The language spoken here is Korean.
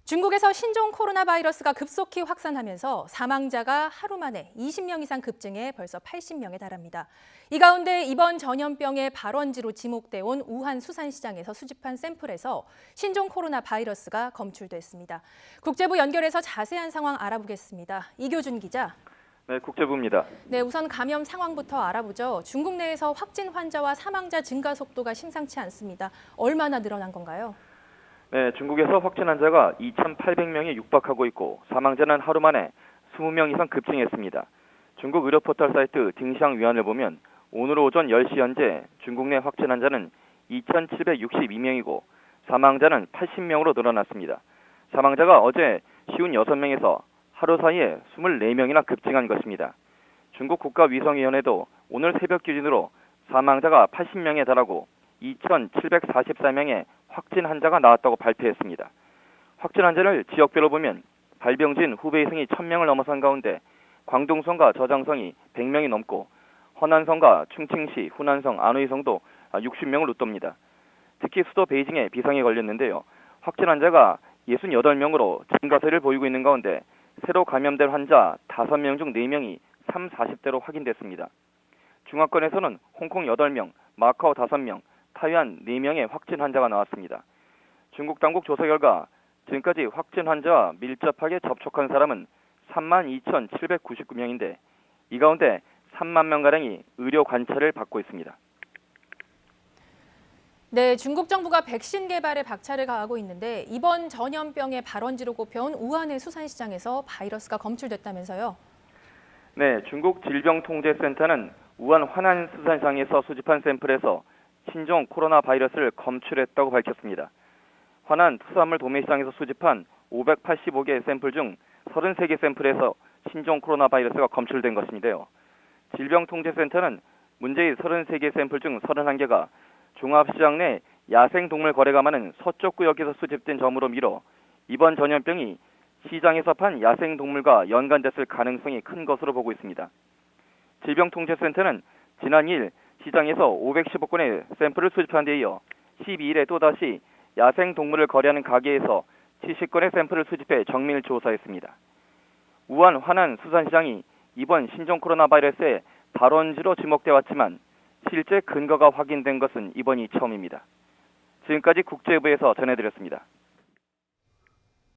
중국에서 신종 코로나 바이러스가 급속히 확산하면서 사망자가 하루 만에 20명 이상 급증해 벌써 80명에 달합니다. 이 가운데 이번 전염병의 발원지로 지목돼 온 우한 수산시장에서 수집한 샘플에서 신종 코로나 바이러스가 검출됐습니다. 국제부 연결해서 자세한 상황 알아보겠습니다. 이교준 기자. 네, 국제부입니다. 네, 우선 감염 상황부터 알아보죠. 중국 내에서 확진 환자와 사망자 증가 속도가 심상치 않습니다. 얼마나 늘어난 건가요? 네, 중국에서 확진 환자가 2,800명에 육박하고 있고 사망자는 하루 만에 20명 이상 급증했습니다. 중국 의료 포털 사이트 딩샹 위안을 보면 오늘 오전 10시 현재 중국 내 확진 환자는 2,762명이고 사망자는 80명으로 늘어났습니다. 사망자가 어제 56명에서 하루 사이에 24명이나 급증한 것입니다. 중국 국가위성위원회도 오늘 새벽 기준으로 사망자가 80명에 달하고 2,744명의 확진 환자가 나왔다고 발표했습니다. 확진 환자를 지역별로 보면 발병진 후베이성이 1,000명을 넘어선 가운데 광동성과 저장성이 100명이 넘고 허난성과 충칭시, 후난성, 안의성도 60명을 웃돕니다. 특히 수도 베이징에 비상이 걸렸는데요. 확진 환자가 68명으로 증가세를 보이고 있는 가운데 새로 감염된 환자 5명 중 4명이 30, 40대로 확인됐습니다. 중화권에서는 홍콩 8명, 마카오 5명, 타이완 4명의 확진 환자가 나왔습니다. 중국 당국 조사 결과 지금까지 확진 환자와 밀접하게 접촉한 사람은 32,799명인데 이 가운데 3만 명가량이 의료 관찰을 받고 있습니다. 네, 중국 정부가 백신 개발에 박차를 가하고 있는데 이번 전염병의 발원지로 꼽혀온 우한의 수산시장에서 바이러스가 검출됐다면서요? 네, 중국 질병통제센터는 우한 화난 수산시장에서 수집한 샘플에서 신종 코로나 바이러스를 검출했다고 밝혔습니다. 화난 수산물 도매시장에서 수집한 585개 샘플 중 33개 샘플에서 신종 코로나 바이러스가 검출된 것인데요. 질병통제센터는 문제의 33개 샘플 중 31개가 종합시장 내 야생동물 거래가 많은 서쪽 구역에서 수집된 점으로 미뤄 이번 전염병이 시장에서 판 야생동물과 연관됐을 가능성이 큰 것으로 보고 있습니다. 질병통제센터는 지난 2일 시장에서 515건의 샘플을 수집한 데 이어 12일에 또다시 야생동물을 거래하는 가게에서 70건의 샘플을 수집해 정밀 조사했습니다. 우한 화난 수산시장이 이번 신종 코로나 바이러스의 발원지로 지목돼 왔지만 실제 근거가 확인된 것은 이번이 처음입니다. 지금까지 국제부에서 전해드렸습니다.